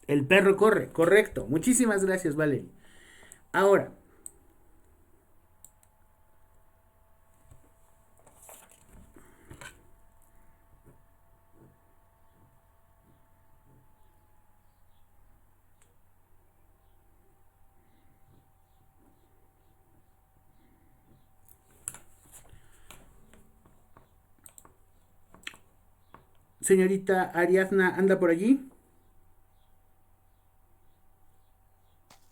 El perro corre, correcto. Muchísimas gracias, Valerie. Ahora, señorita Ariadna, ¿anda por allí?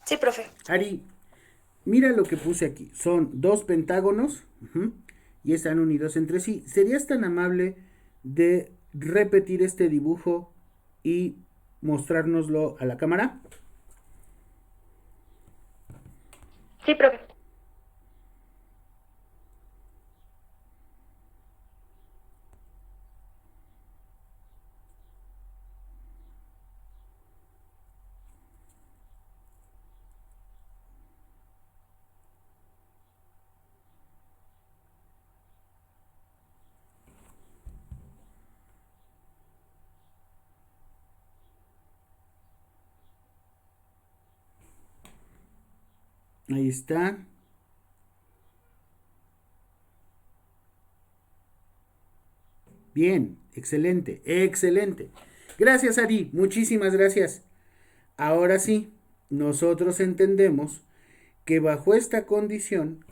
Sí, profe. Ari, mira lo que puse aquí. Son dos pentágonos y están unidos entre sí. ¿Serías tan amable de repetir este dibujo y mostrárnoslo a la cámara? Sí, profe. Ahí está. Bien, excelente, excelente. Gracias, Ari, muchísimas gracias. Ahora sí, nosotros entendemos que bajo esta condición,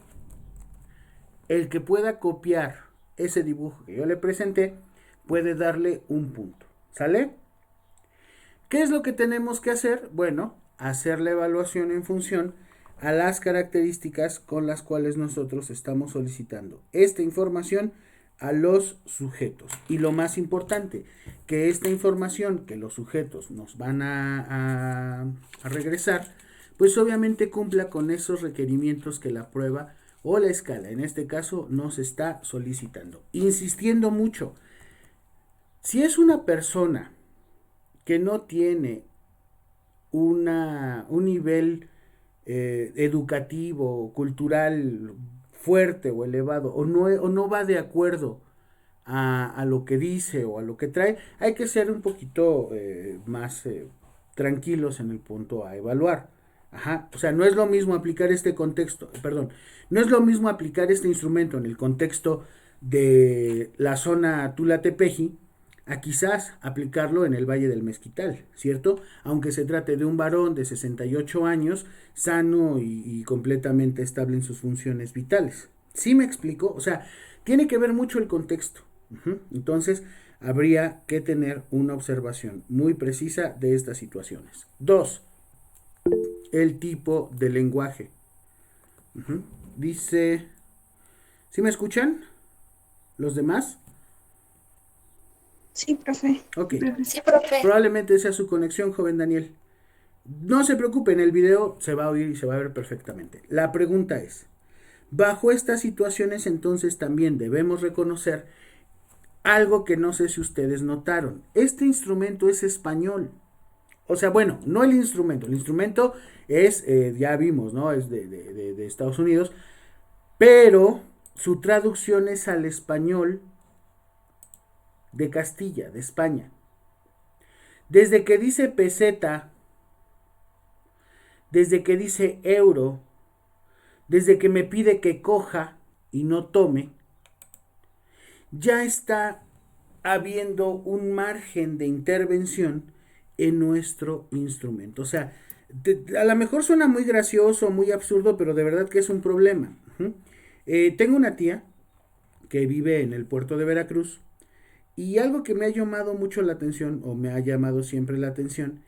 el que pueda copiar ese dibujo que yo le presenté, puede darle un punto. ¿Sale? ¿Qué es lo que tenemos que hacer? Bueno, hacer la evaluación en función a las características con las cuales nosotros estamos solicitando esta información a los sujetos. Y lo más importante, que esta información que los sujetos nos van a regresar, pues obviamente cumpla con esos requerimientos que la prueba o la escala, en este caso, nos está solicitando. Insistiendo mucho, si es una persona que no tiene un nivel educativo, cultural fuerte o elevado, o no va de acuerdo a lo que dice o a lo que trae, hay que ser un poquito más tranquilos en el punto a evaluar. Ajá, o sea, no es lo mismo aplicar este contexto, perdón, no es lo mismo aplicar este instrumento en el contexto de la zona Tula-Tepeji a quizás aplicarlo en el Valle del Mezquital, ¿cierto? Aunque se trate de un varón de 68 años, sano y completamente estable en sus funciones vitales. ¿Sí me explico? O sea, tiene que ver mucho el contexto. Entonces, habría que tener una observación muy precisa de estas situaciones. 2. El tipo de lenguaje. Dice, ¿sí me escuchan? ¿Los demás? Sí, profe. Ok. Sí, profe. Probablemente sea su conexión, joven Daniel. No se preocupen, el video se va a oír y se va a ver perfectamente. La pregunta es, bajo estas situaciones entonces también debemos reconocer algo que no sé si ustedes notaron. Este instrumento es español. O sea, bueno, no el instrumento es, ya vimos, ¿no? Es de Estados Unidos, pero su traducción es al español de Castilla, de España. Desde que dice peseta, desde que dice euro, desde que me pide que coja y no tome, ya está habiendo un margen de intervención en nuestro instrumento. O sea, a lo mejor suena muy gracioso, muy absurdo, pero de verdad que es un problema. Tengo una tía que vive en el puerto de Veracruz y algo que me ha llamado mucho la atención, o me ha llamado siempre la atención,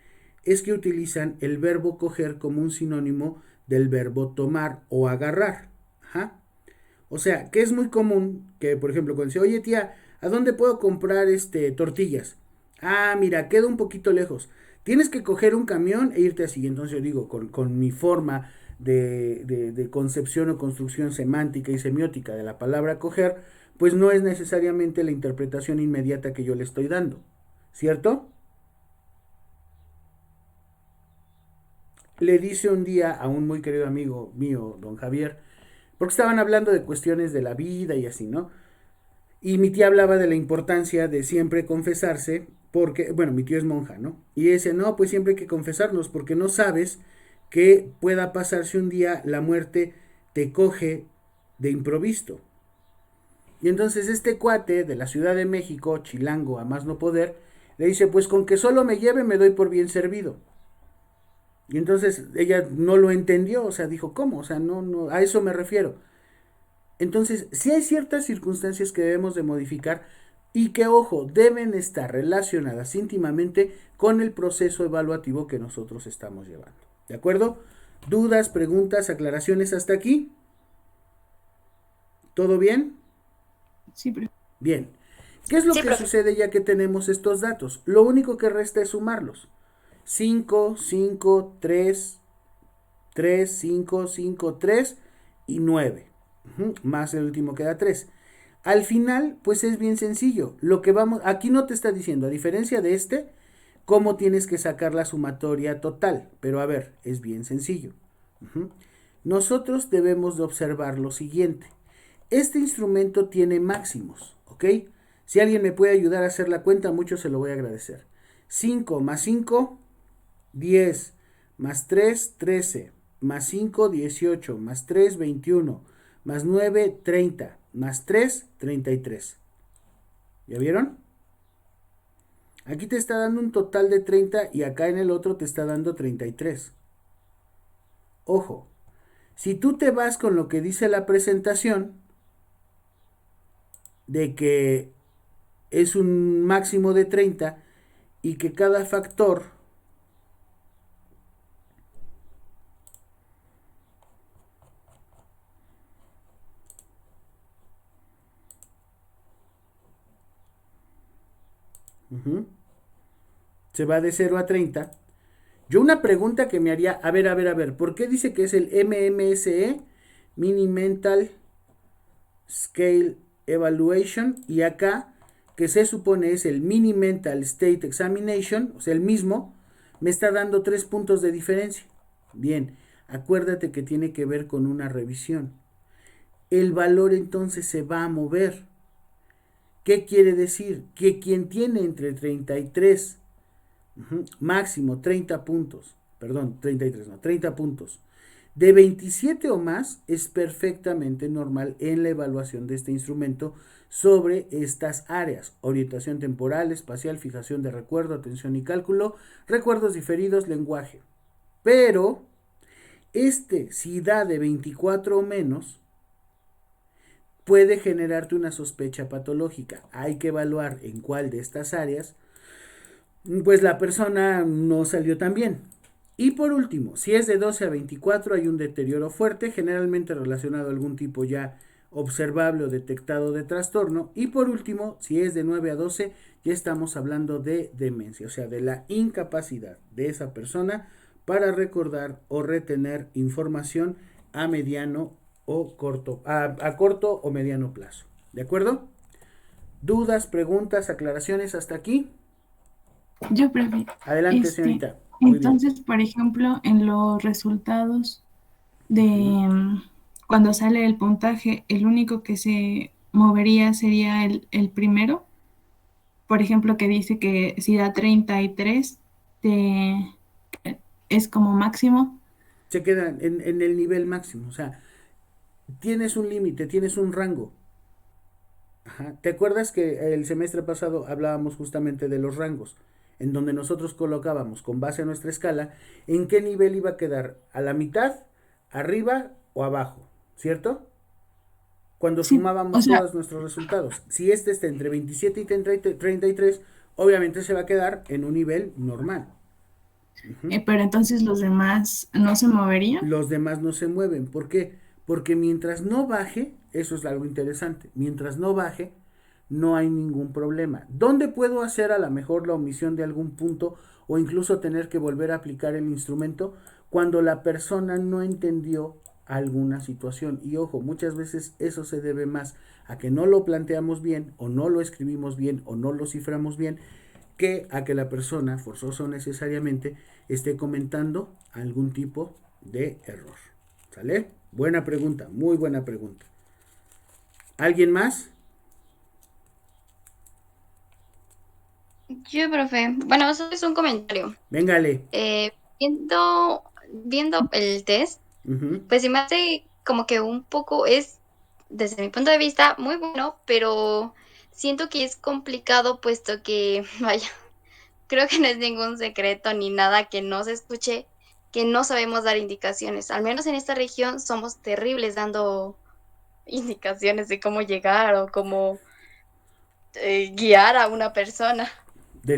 es que utilizan el verbo coger como un sinónimo del verbo tomar o agarrar. Ajá. O sea, que es muy común que, por ejemplo, cuando dice, oye tía, ¿a dónde puedo comprar tortillas? Ah, mira, queda un poquito lejos. Tienes que coger un camión e irte así. Entonces yo digo, con mi forma de concepción o construcción semántica y semiótica de la palabra coger, pues no es necesariamente la interpretación inmediata que yo le estoy dando. ¿Cierto? Le dice un día a un muy querido amigo mío, don Javier, porque estaban hablando de cuestiones de la vida y así, ¿no? Y mi tía hablaba de la importancia de siempre confesarse, porque, bueno, mi tío es monja, ¿no? Y decía, no, pues siempre hay que confesarnos, porque no sabes qué pueda pasar si un día la muerte te coge de improviso. Y entonces este cuate de la Ciudad de México, chilango a más no poder, le dice, pues con que solo me lleve me doy por bien servido. Y entonces ella no lo entendió, o sea, dijo, ¿cómo? O sea, no, a eso me refiero. Entonces, sí hay ciertas circunstancias que debemos de modificar y que, ojo, deben estar relacionadas íntimamente con el proceso evaluativo que nosotros estamos llevando. ¿De acuerdo? ¿Dudas, preguntas, aclaraciones hasta aquí? ¿Todo bien? Sí, profe. Bien. ¿Qué es lo Sí, que profe. sucede ya que tenemos estos datos? Lo único que resta es sumarlos. 5, 5, 3, 3, 5, 5, 3 y 9. Más el último que da 3. Al final, pues es bien sencillo. Lo que vamos, aquí no te está diciendo, a diferencia de cómo tienes que sacar la sumatoria total. Pero a ver, es bien sencillo. Nosotros debemos de observar lo siguiente. Este instrumento tiene máximos, ¿ok? Si alguien me puede ayudar a hacer la cuenta, mucho se lo voy a agradecer. 5 más 5, 10, más 3, 13, más 5, 18, más 3, 21, más 9, 30, más 3, 33. ¿Ya vieron? Aquí te está dando un total de 30 y acá en el otro te está dando 33. Ojo, si tú te vas con lo que dice la presentación, de que es un máximo de 30 y que cada factor se va de 0 a 30. Yo una pregunta que me haría, a ver, ¿por qué dice que es el MMSE, Mini Mental Scale Evaluation, y acá, que se supone es el Mini Mental State Examination, o sea, el mismo, me está dando 3 puntos de diferencia? Bien, acuérdate que tiene que ver con una revisión. El valor entonces se va a mover. ¿Qué quiere decir? Que quien tiene entre 33, máximo 30 puntos, perdón, 33 no, 30 puntos, de 27 o más es perfectamente normal en la evaluación de este instrumento sobre estas áreas: orientación temporal, espacial, fijación de recuerdo, atención y cálculo, recuerdos diferidos, lenguaje. Pero si da de 24 o menos, puede generarte una sospecha patológica. Hay que evaluar en cuál de estas áreas pues la persona no salió tan bien. Y por último, si es de 12 a 24 hay un deterioro fuerte, generalmente relacionado a algún tipo ya observable o detectado de trastorno. Y por último, si es de 9 a 12 ya estamos hablando de demencia, o sea, de la incapacidad de esa persona para recordar o retener información a mediano o corto, a corto o mediano plazo. ¿De acuerdo? ¿Dudas, preguntas, aclaraciones hasta aquí? Yo prefiero. Adelante, señorita. Muy bien. Entonces, por ejemplo, en los resultados de cuando sale el puntaje, el único que se movería sería el primero. Por ejemplo, que dice que si da 33, es como máximo. Se queda en el nivel máximo, o sea, tienes un límite, tienes un rango. Ajá. ¿Te acuerdas que el semestre pasado hablábamos justamente de los rangos? En donde nosotros colocábamos, con base a nuestra escala, en qué nivel iba a quedar, a la mitad, arriba o abajo, ¿cierto? Cuando Sí, sumábamos o sea, todos nuestros resultados. Si este está entre 27 y 33, obviamente se va a quedar en un nivel normal. pero entonces los demás no se moverían. Los demás no se mueven. ¿Por qué? Porque mientras no baje, eso es algo interesante, mientras no baje, no hay ningún problema. ¿Dónde puedo hacer a lo mejor la omisión de algún punto o incluso tener que volver a aplicar el instrumento? Cuando la persona no entendió alguna situación. Y ojo, muchas veces eso se debe más a que no lo planteamos bien o no lo escribimos bien o no lo ciframos bien, que a que la persona, forzoso o necesariamente, esté comentando algún tipo de error. ¿Sale? Buena pregunta, muy buena pregunta. ¿Alguien más? Yo, profe. Bueno, eso es un comentario. Véngale. Viendo el test, Ujú. pues se me hace como que un poco desde mi punto de vista, muy bueno, pero siento que es complicado puesto que, vaya, creo que no es ningún secreto ni nada que no se escuche, que no sabemos dar indicaciones. Al menos en esta región somos terribles dando indicaciones de cómo llegar o cómo guiar a una persona.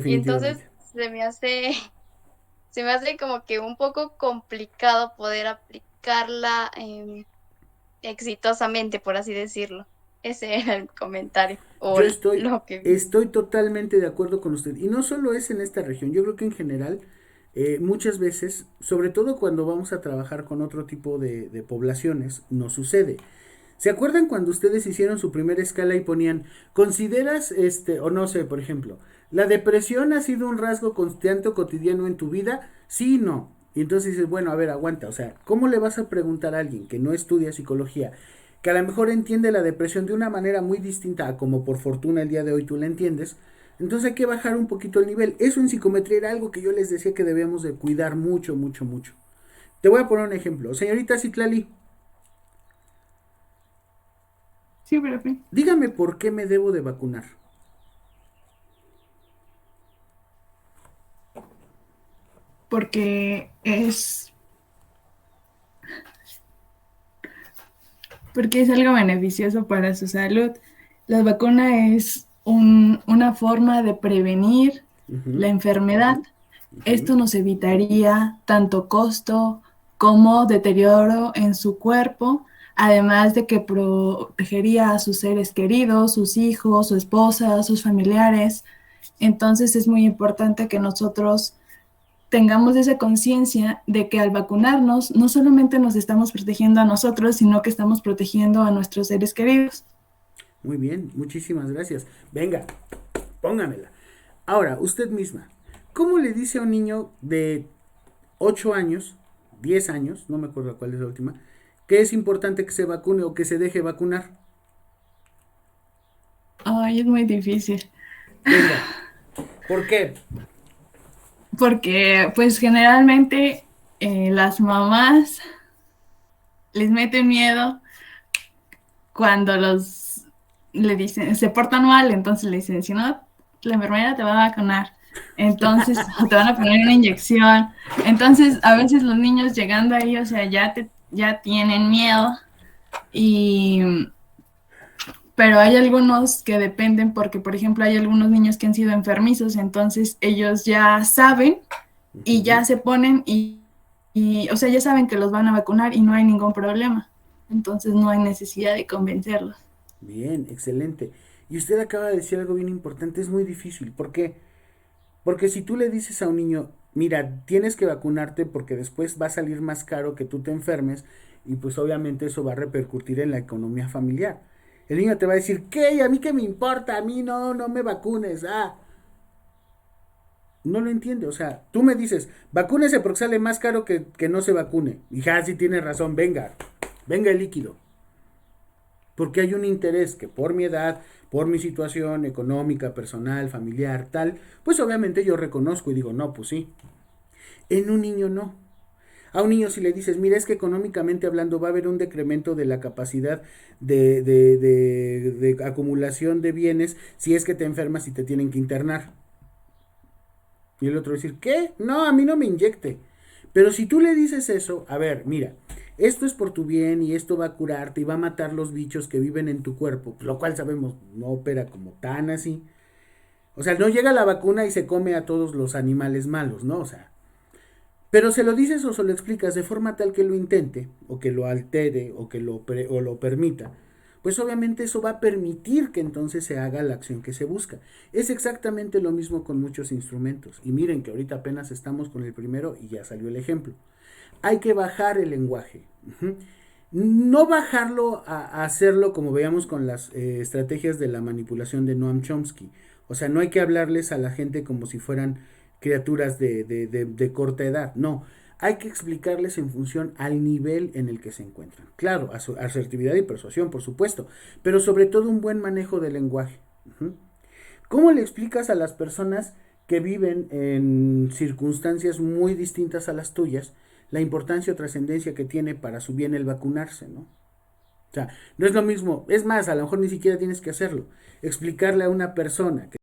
Y entonces Definitivamente. se me hace como que un poco complicado poder aplicarla exitosamente, por así decirlo. Ese era el comentario o Yo estoy, lo que vi. estoy totalmente de acuerdo con usted. Y no solo es en esta región, yo creo que en general, muchas veces, sobre todo cuando vamos a trabajar con otro tipo de poblaciones, nos sucede. ¿Se acuerdan cuando ustedes hicieron su primera escala y ponían, consideras, o no sé, por ejemplo, la depresión ha sido un rasgo constante o cotidiano en tu vida? Sí y no. Y entonces dices, bueno, a ver, aguanta, o sea, ¿cómo le vas a preguntar a alguien que no estudia psicología, que a lo mejor entiende la depresión de una manera muy distinta a como por fortuna el día de hoy tú la entiendes? Entonces hay que bajar un poquito el nivel. Eso en psicometría era algo que yo les decía que debemos de cuidar mucho, mucho, mucho. Te voy a poner un ejemplo. Señorita Citlali, Sí, profe. dígame por qué me debo de vacunar. Porque es algo beneficioso para su salud. La vacuna es una forma de prevenir Ujú, la enfermedad. ujú. Esto nos evitaría tanto costo como deterioro en su cuerpo, además de que protegería a sus seres queridos, sus hijos, su esposa, sus familiares. Entonces es muy importante que nosotros tengamos esa conciencia de que al vacunarnos no solamente nos estamos protegiendo a nosotros, sino que estamos protegiendo a nuestros seres queridos. Muy bien, muchísimas gracias. Venga, póngamela. Ahora, usted misma, ¿cómo le dice a un niño de 8 años, 10 años, no me acuerdo cuál es la última, que es importante que se vacune o que se deje vacunar? Ay, es muy difícil. Venga, ¿por qué? Porque, pues, generalmente las mamás les meten miedo cuando le dicen, se portan mal, entonces le dicen, si no, la enfermera te va a vacunar. Entonces, o te van a poner una inyección. Entonces, a veces los niños llegando ahí, o sea, ya tienen miedo. Pero hay algunos que dependen porque, por ejemplo, hay algunos niños que han sido enfermizos, entonces ellos ya saben y ya se ponen o sea, ya saben que los van a vacunar y no hay ningún problema. Entonces no hay necesidad de convencerlos. Bien, excelente. Y usted acaba de decir algo bien importante, es muy difícil. ¿Por qué? Porque si tú le dices a un niño, mira, tienes que vacunarte porque después va a salir más caro que tú te enfermes y pues obviamente eso va a repercutir en la economía familiar. El niño te va a decir, ¿qué? ¿Y a mí qué me importa? A mí no me vacunes. Ah, no lo entiende. O sea, tú me dices, vacúnese porque sale más caro que no se vacune. Y ja, sí tienes razón, venga el líquido. Porque hay un interés que por mi edad, por mi situación económica, personal, familiar, tal, pues obviamente yo reconozco y digo, no, pues sí. En un niño no. A un niño si le dices, mira, es que económicamente hablando va a haber un decremento de la capacidad de acumulación de bienes si es que te enfermas y te tienen que internar. Y el otro decir, ¿qué? No, a mí no me inyecte. Pero si tú le dices eso, a ver, mira, esto es por tu bien y esto va a curarte y va a matar los bichos que viven en tu cuerpo, lo cual sabemos no opera como tan así. O sea, no llega la vacuna y se come a todos los animales malos, ¿no? O sea, pero se lo dices o se lo explicas de forma tal que lo intente, o que lo altere, o que lo permita, pues obviamente eso va a permitir que entonces se haga la acción que se busca. Es exactamente lo mismo con muchos instrumentos. Y miren que ahorita apenas estamos con el primero y ya salió el ejemplo. Hay que bajar el lenguaje. No bajarlo a hacerlo como veíamos con las estrategias de la manipulación de Noam Chomsky. O sea, no hay que hablarles a la gente como si fueran criaturas de corta edad. No, hay que explicarles en función al nivel en el que se encuentran. Claro, asertividad y persuasión, por supuesto, pero sobre todo un buen manejo del lenguaje. ¿Cómo le explicas a las personas que viven en circunstancias muy distintas a las tuyas la importancia o trascendencia que tiene para su bien el vacunarse, ¿no? O sea, no es lo mismo, es más, a lo mejor ni siquiera tienes que hacerlo. Explicarle a una persona que